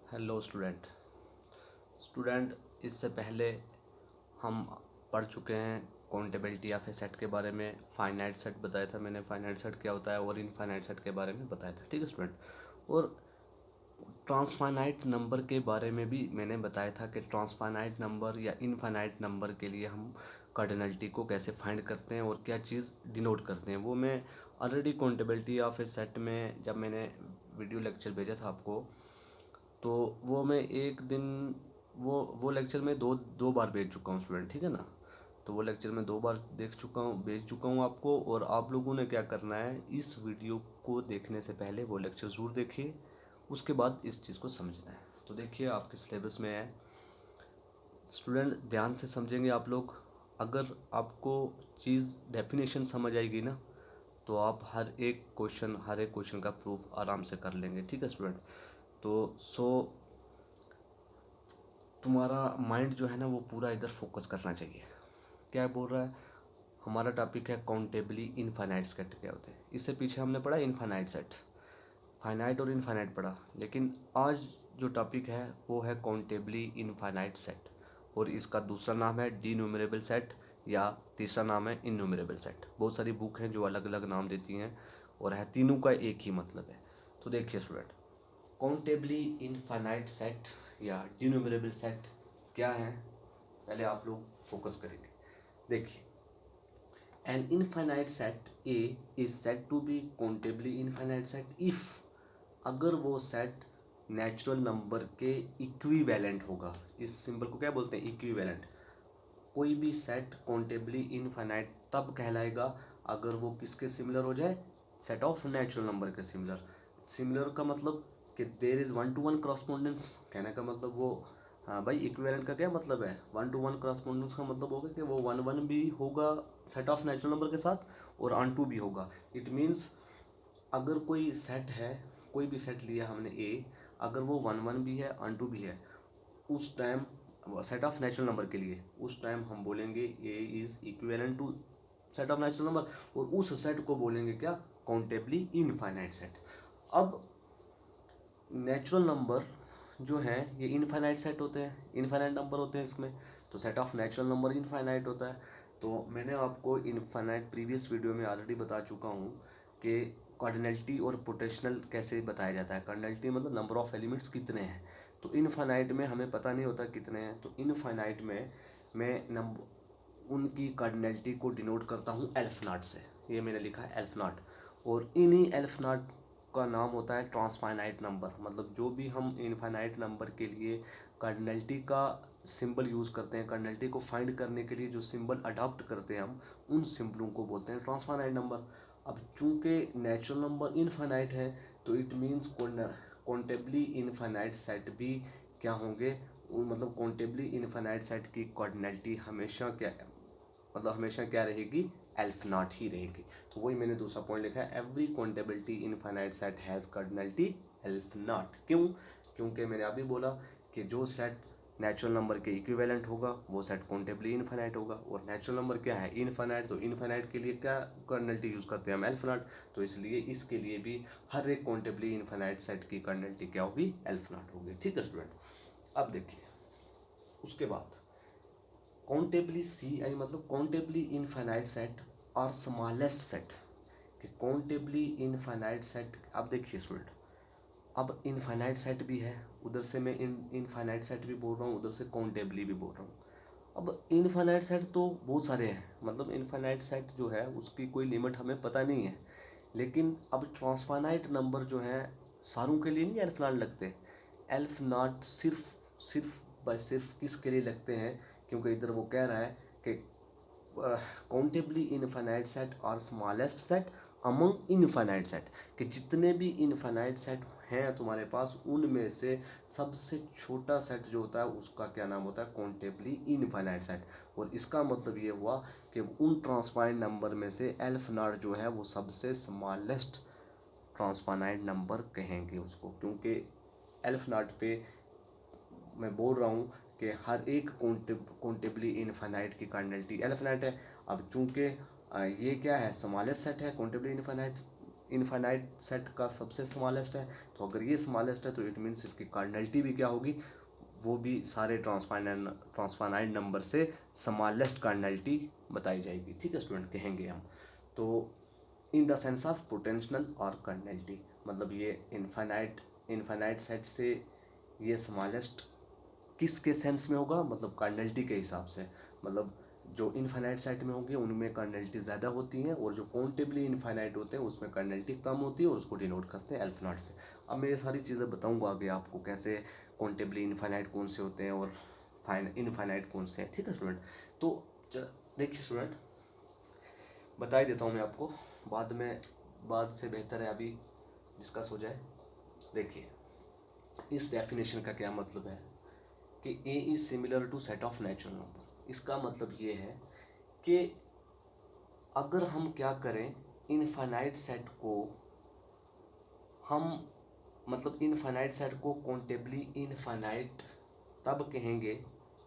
Hello student इससे पहले हम पढ़ चुके हैं काउंटेबिलिटी ऑफ ए सेट के बारे में। फाइनाइट सेट बताया था मैंने, फाइनाइट सेट क्या होता है, और इनफाइनाइट सेट के बारे में बताया था। ठीक है स्टूडेंट। और ट्रांसफाइनाइट नंबर के बारे में भी मैंने बताया था कि ट्रांसफाइनाइट नंबर या इनफाइनाइट नंबर के लिए हम कार्डिनलिटी को कैसे फाइंड करते हैं और क्या चीज़ डिनोट करते हैं। वो मैं already accountability of A set में जब मैंने वीडियो लेक्चर भेजा था आपको, तो वो मैं एक दिन वो लेक्चर में दो दो बार भेज चुका हूँ स्टूडेंट। ठीक है ना। तो वो लेक्चर मैं दो बार भेज चुका हूँ आपको। और आप लोगों ने क्या करना है, इस वीडियो को देखने से पहले वो लेक्चर ज़रूर देखिए, उसके बाद इस चीज़ को समझना है। तो देखिए आपके सिलेबस में है स्टूडेंट, ध्यान से समझेंगे आप लोग। अगर आपको चीज़ डेफिनेशन समझ आएगी ना, तो आप हर एक क्वेश्चन का प्रूफ आराम से कर लेंगे। ठीक है स्टूडेंट। तो तुम्हारा माइंड जो है ना वो पूरा इधर फोकस करना चाहिए। क्या बोल रहा है, हमारा टॉपिक है काउंटेबली इनफाइनाइट सेट क्या होते हैं। इससे पीछे हमने पढ़ा इनफाइनाइट सेट, फाइनाइट और इनफाइनाइट पढ़ा, लेकिन आज जो टॉपिक है वो है काउंटेबली इनफाइनाइट सेट। और इसका दूसरा नाम है डीन्यूमरेबल सेट, या तीसरा नाम है इनन्यूमरेबल सेट। बहुत सारी बुक हैं जो अलग अलग नाम देती हैं, और है तीनों का एक ही मतलब है। तो देखिए स्टूडेंट, काउंटेबली इनफाइनाइट सेट या डिन्यूमरेबल सेट क्या है, पहले आप लोग फोकस करेंगे। देखिए, an infinite set A is set to be countably infinite set if, अगर वो सेट नेचुरल नंबर के इक्विवेलेंट होगा। इस सिंबल को क्या बोलते हैं, इक्विवेलेंट। कोई भी सेट काउंटेबली इनफाइनाइट तब कहलाएगा अगर वो किसके सिमिलर हो जाए, सेट ऑफ नेचुरल नंबर के सिमिलर। सिमिलर का मतलब कि there is one two one correspondence. कहने का मतलब वो, हाँ भाई, इक्विवेलेंट का क्या मतलब है, वन टू वन करस्पॉन्डेंस का मतलब होगा कि वो वन वन भी होगा सेट ऑफ नेचुरल नंबर के साथ, और ऑन टू भी होगा। इट मीन्स अगर कोई सेट है, कोई भी सेट लिया हमने ए, अगर वो वन वन भी है ऑन टू भी है, उस time set of natural number के लिए उस टाइम हम बोलेंगे A is equivalent to set of natural number, और उस सेट को बोलेंगे क्या, काउंटेबली इनफाइनाइट सेट। अब नेचुरल नंबर जो हैं ये इनफाइनाइट सेट होते हैं, इनफाइनाइट नंबर होते हैं इसमें, तो set of natural number infinite होता है। तो मैंने आपको इनफाइनाइट प्रीवियस वीडियो में ऑलरेडी बता चुका हूँ कि कार्डिनलिटी और पोटेंशियल कैसे बताया जाता है। कार्डिनलिटी मतलब नंबर ऑफ एलिमेंट्स कितने हैं, तो इनफाइनाइट में हमें पता नहीं होता कितने हैं। तो इनफाइनाइट में मैं नंबर उनकी कार्डिनलिटी को डिनोट करता हूँ एल्फ नॉट से। ये मैंने लिखा है एल्फ नॉट, और इन्हीं एल्फ नॉट का नाम होता है ट्रांसफाइनाइट नंबर। मतलब जो भी हम इनफाइनाइट नंबर के लिए कार्डिनलिटी का सिंबल यूज़ करते हैं, कार्डिनलिटी को फाइंड करने के लिए जो सिंबल अडॉप्ट करते हैं हम, उन सिंबलों को बोलते हैं ट्रांसफाइनाइट नंबर। अब चूंकि नेचुरल नंबर इनफाइनाइट है, तो it means countably infinite set भी क्या होंगे, मतलब काउंटेबली इनफाइनाइट सेट की कार्डिनलिटी हमेशा क्या, मतलब हमेशा क्या रहेगी, एल्फ नॉट ही रहेगी। तो वही मैंने दूसरा पॉइंट लिखा है, every accountability infinite set has cardinality elf not. क्यों, क्योंकि मैंने अभी बोला कि जो सेट नेचुरल नंबर के इक्विवेलेंट होगा वो सेट काउंटेबली इनफाइनाइट होगा, और नेचुरल नंबर क्या है, इनफाइनाइट। तो इनफाइनाइट के लिए क्या कार्डिनलिटी यूज़ करते हैं हम, एल्फ नॉट। तो इसलिए इसके लिए भी हर एक काउंटेबली इनफाइनाइट सेट की कार्डिनलिटी क्या होगी, एल्फ नॉट होगी। ठीक है स्टूडेंट। अब देखिए उसके बाद काउंटेबली सी आई मतलब काउंटेबली इनफाइनाइट सेट और स्मॉलेस्ट सेट, कि काउंटेबली इनफाइनाइट सेट। अब देखिए स्टूडेंट, अब इनफाइनाइट सेट भी है, उधर से मैं इनफाइनाइट सेट भी बोल रहा हूँ, उधर से काउंटेबली भी बोल रहा हूँ। अब इनफाइनाइट सेट तो बहुत सारे हैं, मतलब इनफाइनाइट सेट जो है उसकी कोई लिमिट हमें पता नहीं है। लेकिन अब ट्रांसफाइनाइट नंबर जो है सारों के लिए नहीं एल्फ नॉट लगते। एल्फ नॉट सिर्फ बाय सिर्फ किसके लिए लगते हैं, क्योंकि इधर वो कह रहा है कि काउंटेबली इनफाइनाइट सेट और smallest set among infinite set, कि जितने भी इनफाइनाइट सेट हैं तुम्हारे पास उनमें से सबसे छोटा सेट जो होता है उसका क्या नाम होता है, काउंटेबली इनफाइनाइट सेट। और इसका मतलब ये हुआ कि उन ट्रांसफाइनाइट नंबर में से एल्फ नॉट जो है वो सबसे स्मॉलेस्ट ट्रांसफाइनाइट नंबर कहेंगे उसको, क्योंकि एल्फ नॉट पे मैं बोल रहा हूँ कि हर एक काउंटेबली इनफाइनाइट की कार्डिनलिटी इनफाइनाइट है। अब चूंकि ये क्या है, स्मॉलेस्ट सेट है काउंटेबली इनफाइनाइट, इनफाइनाइट सेट का सबसे स्मॉलेस्ट है, तो अगर ये स्मॉलेस्ट है तो इट मीन्स इसकी कार्डिनलिटी भी क्या होगी, वो भी सारे ट्रांसफाइनाइट नंबर से स्मॉलेस्ट कार्डिनलिटी बताई जाएगी। ठीक है स्टूडेंट, कहेंगे हम। तो in the sense of potential और कार्डिनलिटी, मतलब ये इनफाइनाइट सेट से ये स्मॉलेस्ट किसके सेंस में होगा, मतलब कार्डिनलिटी के हिसाब से। मतलब जो इनफाइनाइट सेट में होंगे उनमें कार्डिनलिटी ज़्यादा होती हैं, और जो काउंटेबली इनफाइनाइट होते हैं उसमें कार्डिनलिटी कम होती है, और उसको डिनोट करते हैं अल्फा नॉट से। अब मैं ये सारी चीज़ें बताऊंगा आगे आपको, कैसे काउंटेबली इनफाइनाइट कौन से होते हैं और इनफाइनाइट कौन से हैं। ठीक है स्टूडेंट, तो देखिए स्टूडेंट, बता ही देता हूँ मैं आपको, बाद से बेहतर है अभी डिस्कस हो जाए। देखिए, इस डेफिनेशन का क्या मतलब है कि A is similar to set of natural number. इसका मतलब ये है कि अगर हम क्या करें, इनफाइनाइट सेट को हम, मतलब इनफाइनाइट सेट को काउंटेबली इनफाइनाइट तब कहेंगे,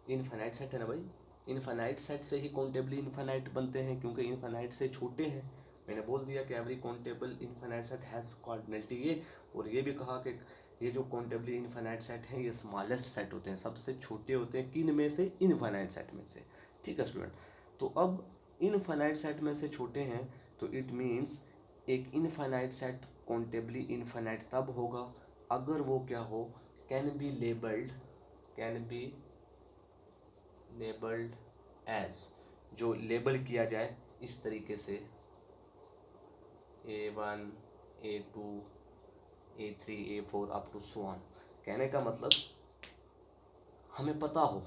इनफाइनाइट सेट है ना भाई, इनफाइनाइट सेट से ही काउंटेबली इनफाइनाइट बनते हैं, क्योंकि इनफाइनाइट से छोटे हैं। मैंने बोल दिया कि every countable infinite set has cardinality ये, और ये भी कहा कि ये जो काउंटेबली इनफाइनाइट सेट हैं ये स्मॉलेस्ट सेट होते हैं, सबसे छोटे होते हैं, किन में से, इनफाइनाइट सेट में से। ठीक है स्टूडेंट, तो अब इनफाइनाइट सेट में से छोटे हैं, तो इट मीन्स एक इनफाइनाइट सेट काउंटेबली इनफाइनाइट तब होगा अगर वो क्या हो, कैन बी लेबल्ड एज, जो लेबल किया जाए इस तरीके से, A1 A2 A3 A4 up to so on. कहने का मतलब हमें पता हो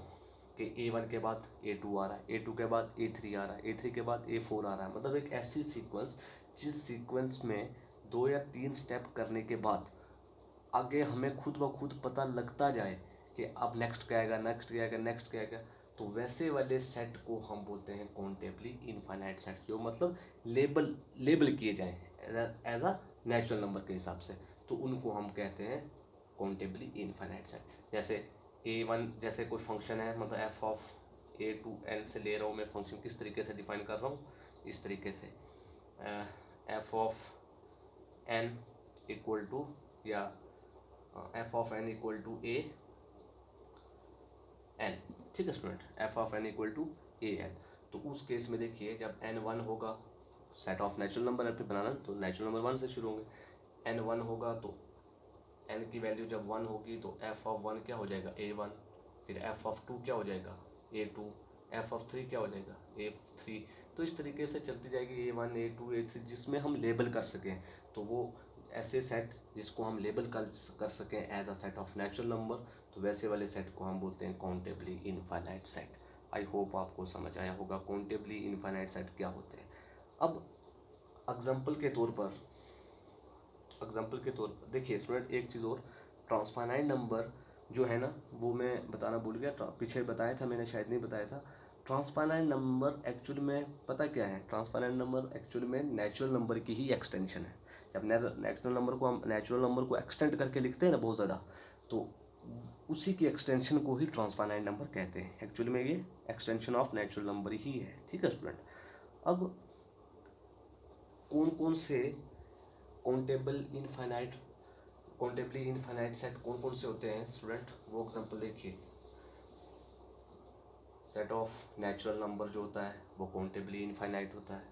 कि A1 के बाद A2 आ रहा है, A2 के बाद A3 आ रहा है, A3 के बाद A4 आ रहा है, मतलब एक ऐसी सीक्वेंस जिस सीक्वेंस में 2 या 3 स्टेप करने के बाद आगे हमें खुद ब खुद पता लगता जाए कि अब नेक्स्ट क्या आएगा, नेक्स्ट क्या आएगा, नेक्स्ट क्या आएगा, तो वैसे वाले सेट को हम बोलते हैं काउंटेबली इनफाइनाइट सेट, जो मतलब लेबल किए जाए एज अ नेचुरल नंबर के हिसाब से, तो उनको हम कहते हैं काउंटेबली इनफाइनाइट सेट। जैसे A1 जैसे कोई फंक्शन है, मतलब f of A to n से ले रहा हूँ मैं फंक्शन, किस तरीके से डिफाइन कर रहा हूँ, इस तरीके से f of n equal to, या f of n equal to a n। ठीक है student, f of n equal to a n। तो उस केस में देखिए, जब n 1 होगा, सेट ऑफ नेचुरल नंबर पे बनाना, तो नेचुरल नंबर 1 से शुरू होंगे, n 1 होगा तो n की वैल्यू जब 1 होगी तो f ऑफ 1 क्या हो जाएगा, A1, फिर f ऑफ 2 क्या हो जाएगा, A2, f ऑफ 3 क्या हो जाएगा, A3। तो इस तरीके से चलती जाएगी A1 A2 A3, जिसमें हम लेबल कर सकें, तो वो ऐसे सेट जिसको हम लेबल कर सकें as a set of natural number, तो वैसे वाले सेट को हम बोलते हैं countably infinite set. I hope आपको समझ आया होगा काउंटेबली इनफाइनाइट सेट क्या होते हैं। अब एग्जाम्पल के तौर पर देखिए स्टूडेंट, एक चीज़ और, ट्रांसफाइनाइट नंबर जो है ना, वो मैं बताना भूल गया, पीछे बताया था मैंने, शायद नहीं बताया था। ट्रांसफाइनाइट नंबर एक्चुअल में पता क्या है, ट्रांसफाइनाइट नंबर एक्चुअल में नेचुरल नंबर की ही एक्सटेंशन है। जब नेचुरल नंबर को एक्सटेंड करके लिखते हैं ना बहुत ज़्यादा, तो उसी की एक्सटेंशन को ही ट्रांसफाइनाइट नंबर कहते हैं। एक्चुअल में ये एक्सटेंशन ऑफ नेचुरल नंबर ही है। ठीक है स्टूडेंट, अब कौन कौन से काउंटेबली इनफाइनाइट सेट कौन कौन से होते हैं स्टूडेंट, वो एग्जांपल देखिए। सेट ऑफ नेचुरल नंबर जो होता है वो काउंटेबली इनफाइनाइट होता है,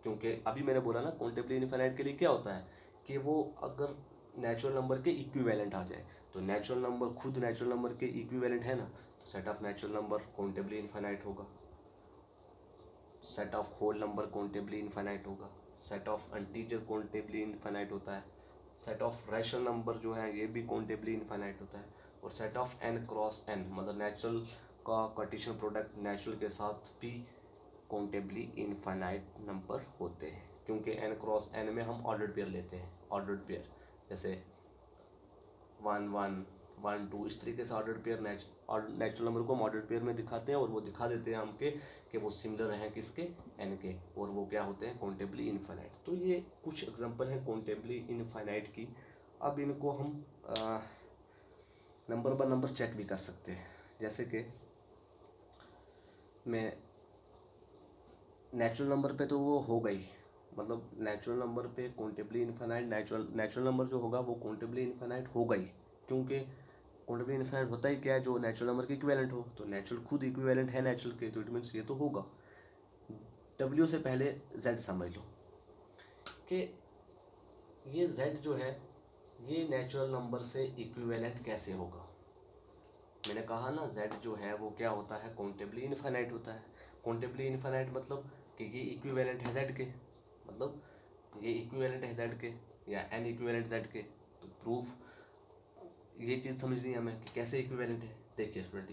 क्योंकि अभी मैंने बोला ना काउंटेबली इनफाइनाइट के लिए क्या होता है कि वो अगर नेचुरल नंबर के इक्विवेलेंट आ जाए, तो नेचुरल नंबर खुद नेचुरल नंबर के इक्विवेलेंट है ना, तो set of natural number countably infinite होगा, set of whole number countably infinite होगा, set of integer countably infinite होता है, सेट ऑफ रैशनल नंबर जो है ये भी काउंटेबली इनफाइनाइट होता है, और set of n cross n, मतलब नेचुरल का कार्टेशियन प्रोडक्ट नेचुरल के साथ भी काउंटेबली इनफाइनाइट नंबर होते हैं, क्योंकि n क्रॉस n में हम ऑर्डर्ड पेयर लेते हैं, ऑर्डर्ड पेयर जैसे 1 1 1 2, इस तरीके से ऑर्डर्ड पेयर नेचुरल नंबर को हम ऑर्डर्ड पेयर में दिखाते हैं, और वो दिखा देते हैं हमके कि वो सिमिलर हैं किसके, n के, और वो क्या होते हैं काउंटेबली इनफाइनाइट। तो ये कुछ एग्जांपल हैं काउंटेबली इनफाइनाइट की। अब इनको हम नंबर बाय नंबर चेक भी कर सकते हैं, जैसे कि मैं नेचुरल नंबर पे तो वो हो गई, मतलब नेचुरल नंबर पे काउंटेबली इनफाइनाइट, नेचुरल नंबर जो होगा वो काउंटेबली इनफाइनाइट होगा ही, क्योंकि काउंटेबली इनफाइनाइट होता ही क्या है, जो नेचुरल नंबर के इक्विवेलेंट हो, तो नेचुरल खुद इक्विवेलेंट है नेचुरल के, तो इट मीन्स ये तो होगा। डब्ल्यू से पहले जेड समझ लो कि ये जेड जो है ये नेचुरल नंबर से इक्विवेलेंट कैसे होगा। मैंने कहा ना जेड जो है वो क्या होता है, काउंटेबली इनफाइनाइट होता है। काउंटेबली इनफाइनाइट मतलब कि ये इक्विवेलेंट है जेड के, मतलब ये इक्विवेलेंट है जेड के या एन इक्विवेलेंट जेड के। तो प्रूफ ये चीज़ समझनी है हमें कि कैसे इक्विवेलेंट है। देखिए स्टूडेंट,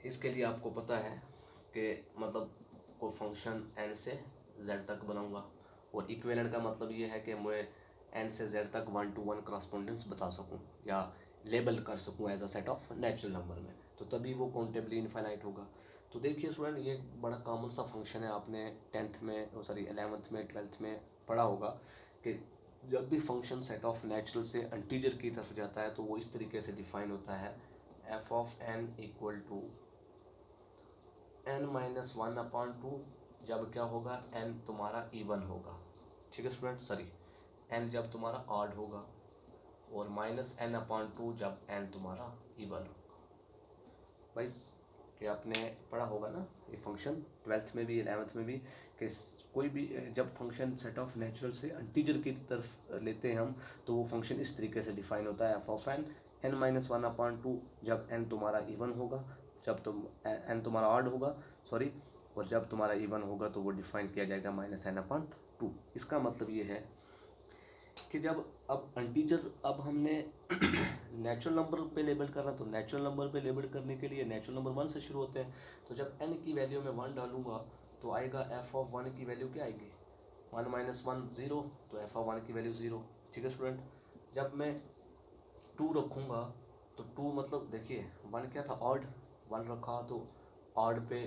इसके लिए आपको पता है कि मतलब कोई फंक्शन एन से जेड तक बनाऊंगा, और इक्विवेलेंट का मतलब ये है कि मैं एन से जेड तक 1-to-1 करस्पॉन्डेंस बता सकूं या लेबल कर सकूं as a set of natural number में, तो तभी वो काउंटेबली इनफाइनाइट होगा। तो देखिए स्टूडेंट, ये बड़ा कॉमन सा फंक्शन है, आपने 10th में सॉरी 11th में 12th में पढ़ा होगा कि जब भी फंक्शन सेट ऑफ नेचुरल से इंटीजर की तरफ जाता है तो वो इस तरीके से डिफाइन होता है, f of n equal to n-1/2 जब क्या होगा, n तुम्हारा इवन होगा, ठीक है स्टूडेंट, सॉरी n जब तुम्हारा ऑड होगा, और -n/2 जब n तुम्हारा इवन होगा। भाई कि आपने पढ़ा होगा ना ये फंक्शन 12th में भी 11th में भी, कि कोई भी जब फंक्शन सेट ऑफ नेचुरल से इंटीजर की तरफ लेते हैं हम, तो वो फंक्शन इस तरीके से डिफाइन होता है, एफ ऑफ एन n-1/2 जब n तुम्हारा इवन होगा, जब तुम n तुम्हारा ऑड होगा सॉरी, और जब तुम्हारा इवन होगा तो वो डिफाइन किया जाएगा -n/2। इसका मतलब ये है कि जब अब इंटीजर अब हमने नेचुरल नंबर पे लेबल करना, तो नेचुरल नंबर पे लेबल करने के लिए नेचुरल नंबर 1 से शुरू होते हैं, तो जब n की वैल्यू में 1 डालूंगा तो आएगा एफ ऑफ 1 की वैल्यू क्या आएगी, 1 - 1 0, तो एफ ऑफ 1 की वैल्यू 0, ठीक है स्टूडेंट। जब मैं 2 रखूँगा तो 2 मतलब देखिए 1 क्या था, ऑड, 1 रखा तो ऑड पे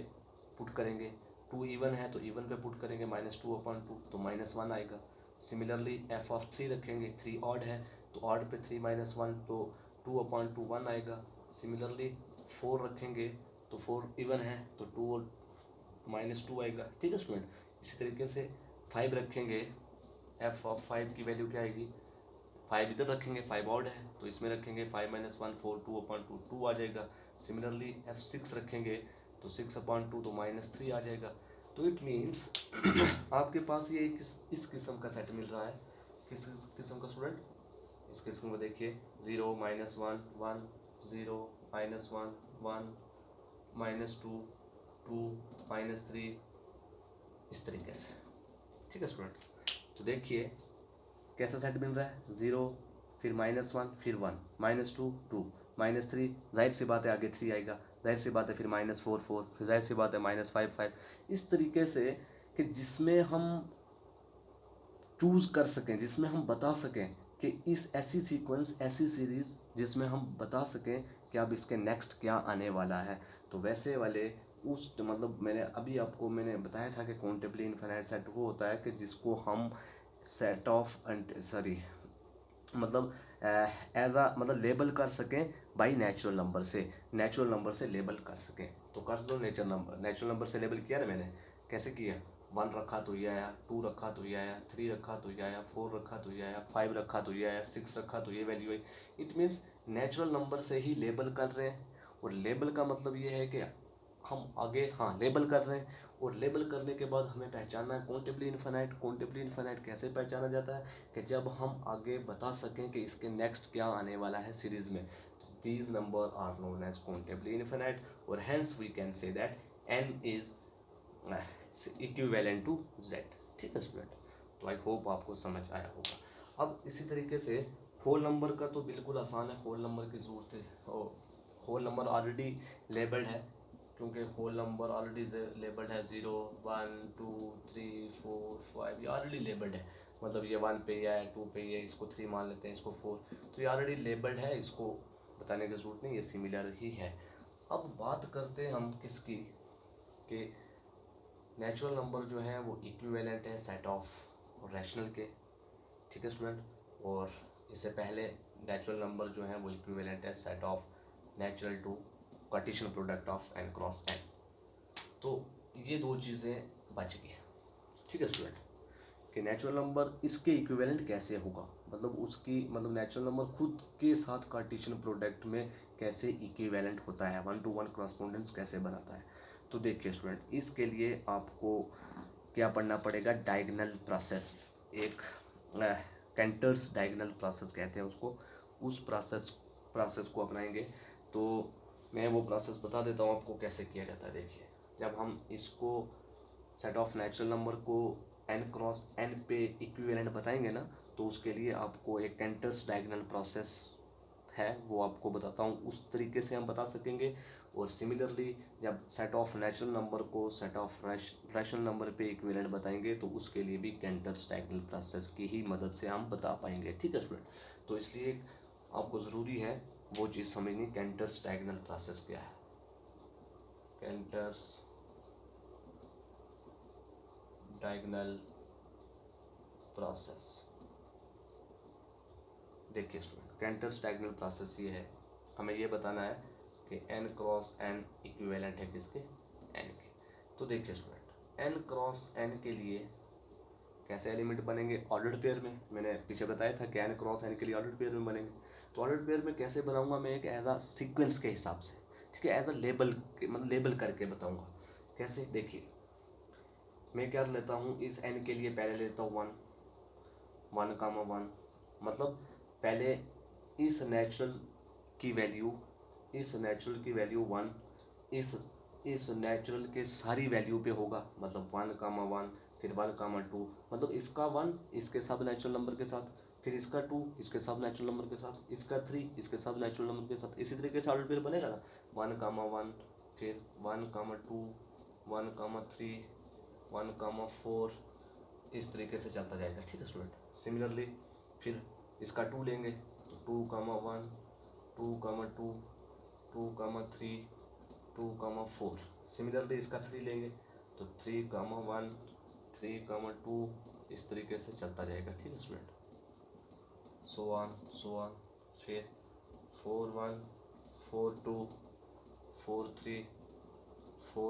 पुट करेंगे, 2 इवन है तो इवन पे पुट करेंगे, -2/2 तो -1 आएगा। सिमिलरली एफ ऑफ 3 रखेंगे, 3 ऑड है तो ऑड पे 3 - 1 तो 2/2 1 आएगा। सिमिलरली 4 रखेंगे तो 4 इवन है तो 2 और -2 आएगा, ठीक है स्टूडेंट। इसी तरीके से 5 रखेंगे, एफ ऑफ 5 की वैल्यू क्या आएगी, 5 इधर रखेंगे, 5 ऑड है तो इसमें रखेंगे 5 - 1 4 2/2 2 आ जाएगा। सिमिलरली F6 रखेंगे तो 6/2 तो -3 आ जाएगा। तो इट मीन्स आपके पास ये इस किस्म का सेट मिल रहा है, किस किस्म का स्टूडेंट, इस किस्म को देखिए 0 - 1 1 0 -1 1 -2 2 -3 इस तरीके से, ठीक है स्टूडेंट। तो देखिए कैसा सेट मिल रहा है, 0 फिर -1 फिर 1 -2 2 -3, जाहिर सी बात है आगे 3 आएगा, जाहिर सी बात है फिर -4 4, फिर जाहिर सी बात है -5 5, इस तरीके से कि जिसमें हम चूज़ कर सकें, जिसमें हम बता सकें कि इस ऐसी सीक्वेंस ऐसी सीरीज़ जिसमें हम बता सकें कि अब इसके नेक्स्ट क्या आने वाला है। तो वैसे वाले उस मतलब मैंने बताया था कि काउंटेबली इनफाइनाइट सेट वो होता है कि जिसको हम सेट ऑफ सॉरी मतलब एज अ मतलब लेबल कर सकें बाई नेचुरल नंबर से लेबल कर सकें। तो कर दो, नेचुरल नंबर से लेबल किया ना मैंने, कैसे किया, 1 रखा तो ये आया, 2 रखा तो ये आया, 3 रखा तो ये आया, 4 रखा तो ये आया, 5 रखा तो ये आया, 6 रखा तो ये value I. It means natural number से ही लेबल कर रहे हैं, और लेबल का मतलब ये है कि हम आगे हाँ लेबल कर रहे हैं, और लेबल करने के बाद हमें पहचानना है काउंटेबली इनफाइनाइट। काउंटेबली इनफाइनाइट कैसे पहचाना जाता है कि जब हम आगे बता सकें कि इसके नेक्स्ट क्या आने वाला है सीरीज़ में, तो these number are known as countably infinite, और hence we can say that n is equivalent to z, ठीक है स्टूडेंट। तो आई होप आपको समझ आया होगा। अब इसी तरीके से होल नंबर का तो बिल्कुल आसान है, होल नंबर की ज़रूरत है, और होल नंबर ऑलरेडी लेबल्ड है, क्योंकि होल नंबर ऑलरेडी लेबल्ड है, 0 1 2 3 4 5 ये ऑलरेडी लेबल्ड है, मतलब ये 1 पे या 2 पे ये, इसको 3 मान लेते हैं, इसको 4, तो ये ऑलरेडी लेबल्ड है, इसको बताने की ज़रूरत नहीं, ये सिमिलर ही है। अब बात करते हैं हम किसकी, कि नेचुरल नंबर जो है वो इक्विवेलेंट है सेट ऑफ रैशनल के, ठीक है स्टूडेंट, और इससे पहले नेचुरल नंबर जो है वो इक्विवेलेंट है set of natural to cartesian product of n cross n। तो ये दो चीज़ें बच गई। ठीक है स्टूडेंट, कि नेचुरल नंबर इसके इक्विवेलेंट कैसे होगा, मतलब उसकी मतलब नेचुरल नंबर खुद के साथ कार्टेशियन प्रोडक्ट में कैसे इक्विवेलेंट होता है, 1 to 1 करस्पोंडेंस कैसे बनाता है। तो देखिए स्टूडेंट, इसके लिए आपको क्या पढ़ना पड़ेगा, डायगोनल प्रोसेस, एक कैंटर्स डायगोनल प्रोसेस कहते हैं उसको, उस प्रोसेस को अपनाएंगे। तो मैं वो प्रोसेस बता देता हूँ आपको कैसे किया जाता है। देखिए, जब हम इसको सेट ऑफ नेचुरल नंबर को n क्रॉस n पे इक्विवेलेंट बताएंगे ना, तो उसके लिए आपको एक कैंटर्स डायगोनल प्रोसेस है, वो आपको बताता हूँ, उस तरीके से हम बता सकेंगे। और सिमिलरली जब सेट ऑफ नेचुरल नंबर को सेट ऑफ रैशनल नंबर पे इक्विवेलेंट बताएंगे, तो उसके लिए भी कैंटर्स डायगोनल प्रोसेस की ही मदद से हम बता पाएंगे। ठीक है स्टूडेंट, तो इसलिए आपको ज़रूरी है वो चीज़ समझनी, कैंटर्स डायगोनल प्रोसेस क्या है। कैंटर्स डायगोनल प्रोसेस, देखिए स्टूडेंट, कैंटर्स डायगोनल प्रोसेस ये है, हमें ये बताना है कि n क्रॉस n इक्विवेलेंट है किसके, n के। तो देखिए स्टूडेंट, n क्रॉस n के लिए कैसे एलिमेंट बनेंगे, ऑर्डर्ड पेयर में। मैंने पीछे बताया था कि n क्रॉस n के लिए ऑर्डर्ड पेयर में बनेंगे। तो ऑर्डर्ड पेयर में कैसे बनाऊंगा मैं, एक एज अ सीक्वेंस के हिसाब से, ठीक है, एज अ लेबल मतलब लेबल करके बताऊंगा कैसे। देखिए, मैं क्या लेता हूँ, इस n के लिए पहले लेता हूँ 1, मतलब पहले इस नेचुरल की वैल्यू, इस नेचुरल की वैल्यू 1, इस नेचुरल के सारी वैल्यू पे होगा, मतलब 1, फिर 1, 2, मतलब इसका 1 इसके सब नेचुरल नंबर के साथ, फिर इसका 2 इसके सब नेचुरल नंबर के साथ, इसका 3 इसके सब नेचुरल नंबर के साथ। इसी तरीके से ऑर्डर पेयर बनेगा ना, 1, फिर 1, 2, 1, 3, 1, 4, इस तरीके से चलता जाएगा। ठीक है स्टूडेंट, सिमिलरली फिर इसका 2 लेंगे, तो 2, 1, 2, 2, 2, 3, 2, 4। सिमिलरली इसका 3 लेंगे, तो 3, 1, 3, 2, इस तरीके से चलता जाएगा। ठीक है स्टूडेंट, सो ऑन, फिर 4, 1, 4, 2, 4, 3,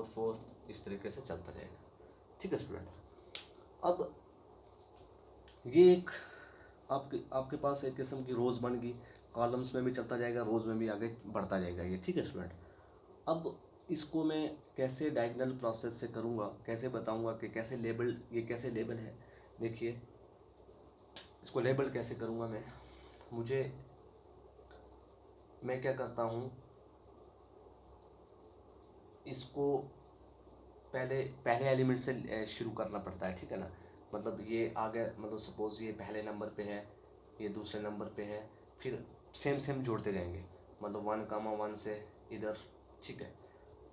4, इस तरीके से चलता जाएगा। ठीक है स्टूडेंट, अब ये एक आपके पास एक किस्म की रोज़ बन गई, कॉलम्स में भी चलता जाएगा, रोज़ में भी आगे बढ़ता जाएगा ये। ठीक है स्टूडेंट, अब इसको मैं कैसे डायगोनल प्रोसेस से करूँगा, कैसे बताऊँगा कि कैसे लेबल, ये कैसे लेबल है। देखिए, इसको लेबल कैसे करूँगा मैं क्या करता हूँ, इसको पहले एलिमेंट से शुरू करना पड़ता है। ठीक है ना, मतलब ये आगे, मतलब सपोज ये पहले नंबर पे है, ये दूसरे नंबर पे है, फिर सेम जोड़ते जाएंगे, मतलब 1, 1 से इधर। ठीक है,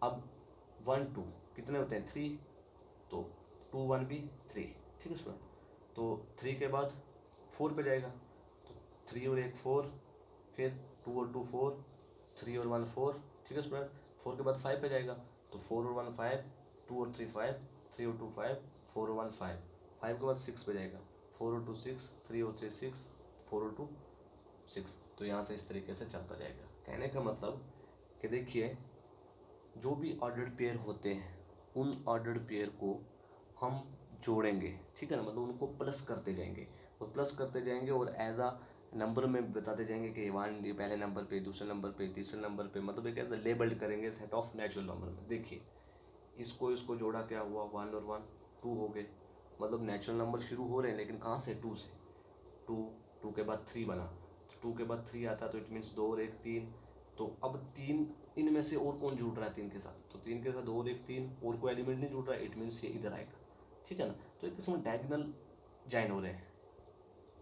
अब 1, 2 कितने होते हैं, 3, तो 2, 1 भी 3। ठीक है स्टूडेंट, तो 3 के बाद 4 पे जाएगा, तो 3 और 1 4, फिर 2 और 2 4, 3 और 1 4। ठीक है स्टूडेंट, 4 के बाद 5 पे जाएगा, तो 4 और 1 5, 2 और 3 5, 3 और 2 5, 4 और 1 5। 5 के बाद 6 पे जाएगा, 4 और 2 6, 3 और 3 6, 4 और 2 6। तो यहाँ से इस तरीके से चलता जाएगा। कहने का मतलब कि देखिए, जो भी ऑर्डर्ड पेयर होते हैं, उन ऑर्डर्ड पेयर को हम जोड़ेंगे। ठीक है ना, मतलब उनको प्लस करते जाएंगे और प्लस करते जाएंगे, और एज आ नंबर में बताते जाएंगे कि 1 ये पहले नंबर पे, दूसरे नंबर पे, तीसरे नंबर पे, मतलब एक ऐसा लेबल्ड करेंगे सेट ऑफ नेचुरल नंबर में। देखिए, इसको जोड़ा, क्या हुआ, 1 और 1 2 हो गए, मतलब नेचुरल नंबर शुरू हो रहे हैं, लेकिन कहाँ से, 2 से। 2 के बाद 3 बना, तो 2 के बाद 3 आता, तो इट मीन्स 2 और 1 3। तो अब 3 इनमें से और कौन जुड़ रहा है 3 के साथ, तो 3 के साथ 2 और 1 3, और कोई एलिमेंट नहीं जुड़ रहा है, इट मीन्स ये इधर आएगा। ठीक है ना, तो एक किस्म डायगोनल ज्वाइन हो रहे हैं,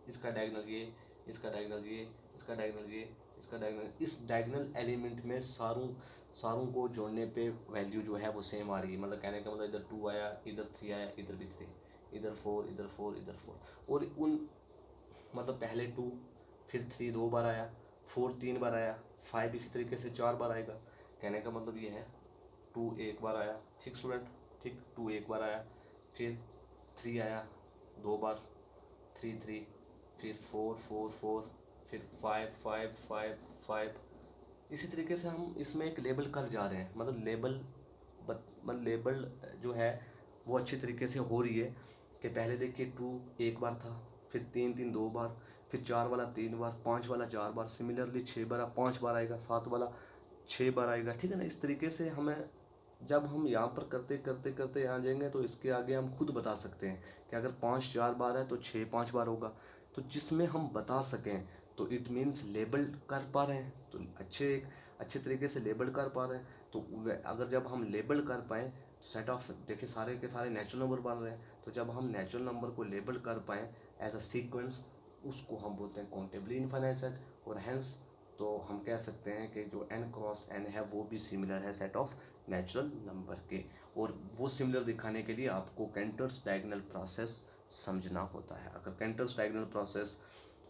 इसका डायगोनल ये, इसका डायगोनल ये, इसका डायगोनल ये, इसका डायगोनल, इस डायगोनल एलिमेंट में सारों को जोड़ने पे वैल्यू जो है वो सेम आ रही है। मतलब कहने का मतलब इधर 2 आया, इधर 3 आया, इधर भी 3, इधर 4, इधर 4, इधर 4, और उन मतलब पहले 2, फिर 3 2 बार आया, 4 3 बार आया, 5 इसी तरीके से 4 बार आएगा। कहने का मतलब ये है, 2 1 बार आया, ठीक स्टूडेंट, ठीक, 2 1 बार आया, फिर 3 आया 2 बार, 3 3, फिर 4 4 4, फिर 5 5 5 5। इसी तरीके से हम इसमें एक लेबल कर जा रहे हैं, मतलब लेबल जो है वो अच्छी तरीके से हो रही है, कि पहले देखिए 2 एक बार था, फिर 3 3 2 बार, फिर 4 वाला 3 बार, 5 वाला 4 बार, सिमिलरली 6 बार 5 बार आएगा, 7 वाला 6 बार आएगा, ठीक है ना। इस तरीके से हमें जब हम यहाँ पर करते करते करते यहाँ जाएंगे तो इसके आगे हम खुद बता सकते हैं कि अगर 5 4 बार है तो 6 5 बार होगा। तो जिसमें हम बता सकें तो इट मीन्स लेबल कर पा रहे हैं, तो अच्छे तरीके से लेबल कर पा रहे हैं। तो अगर जब हम लेबल कर पाएँ तो सेट ऑफ, देखिए सारे के सारे नेचुरल नंबर बन रहे हैं, तो जब हम नेचुरल नंबर को लेबल कर पाएँ एज अ सीक्वेंस, उसको हम बोलते हैं काउंटेबली इनफाइनाइट सेट। और हैंस तो हम कह सकते हैं कि जो n क्रॉस n है वो भी सिमिलर है सेट ऑफ नेचुरल नंबर के। और वो सिमिलर दिखाने के लिए आपको कैंटर्स डायगोनल प्रोसेस समझना होता है। अगर कैंटर्स डायगोनल प्रोसेस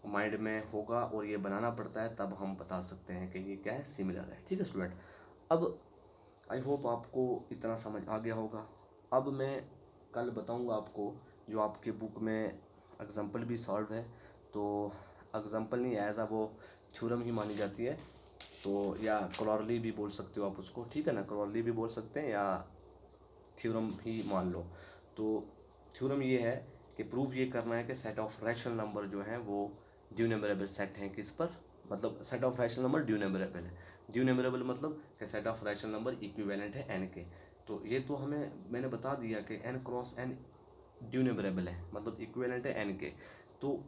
माइंड में होगा और ये बनाना पड़ता है तब हम बता सकते हैं कि ये क्या है, सिमिलर है, ठीक है स्टूडेंट। अब आई होप आपको इतना समझ आ गया होगा। अब मैं कल बताऊंगा आपको जो आपके बुक में एग्जाम्पल भी सॉल्व है, तो एग्जाम्पल नहीं एज आ वो थ्योरम ही मानी जाती है, तो या क्लॉरली भी बोल सकते हो आप उसको, ठीक है ना, क्लॉरली भी बोल सकते हैं या थ्योरम ही मान लो। तो थ्योरम ये है कि प्रूफ ये करना है कि सेट ऑफ रैशनल नंबर जो है वो ड्यूनमरेबल सेट हैं किस पर, मतलब सेट ऑफ रैशनल नंबर ड्यूनमरेबल है। ड्यूनमरेबल मतलब कि set of rational number equivalent है n के। तो ये तो हमें मैंने बता दिया कि n क्रॉस n ड्यूनमरेबल है, मतलब इक्विवेलेंट है n के। तो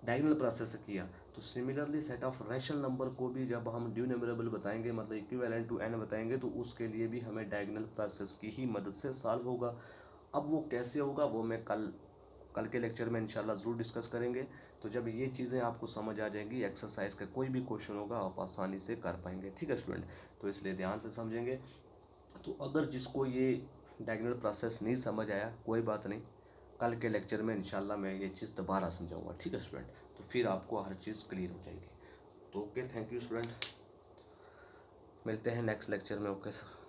डायगोनल प्रोसेस से किया, तो similarly set of rational number को भी जब हम ड्यूनमरेबल बताएंगे, मतलब इक्विवेलेंट टू n बताएंगे, तो उसके लिए भी हमें डायगोनल प्रोसेस की ही मदद से सॉल्व होगा। अब वो कैसे होगा वो मैं कल के लेक्चर में इंशाल्लाह ज़रूर डिस्कस करेंगे। तो जब ये चीज़ें आपको समझ आ जाएंगी, एक्सरसाइज का कोई भी क्वेश्चन होगा आप आसानी से कर पाएंगे, ठीक है स्टूडेंट। तो इसलिए ध्यान से समझेंगे। तो अगर जिसको ये डायगोनल प्रोसेस नहीं समझ आया कोई बात नहीं, कल के लेक्चर में इंशाल्लाह मैं ये चीज़ दोबारा समझाऊंगा, ठीक है स्टूडेंट। तो फिर आपको हर चीज़ क्लियर हो जाएगी। तो ओके, थैंक यू स्टूडेंट, मिलते हैं नेक्स्ट लेक्चर में। Okay sir.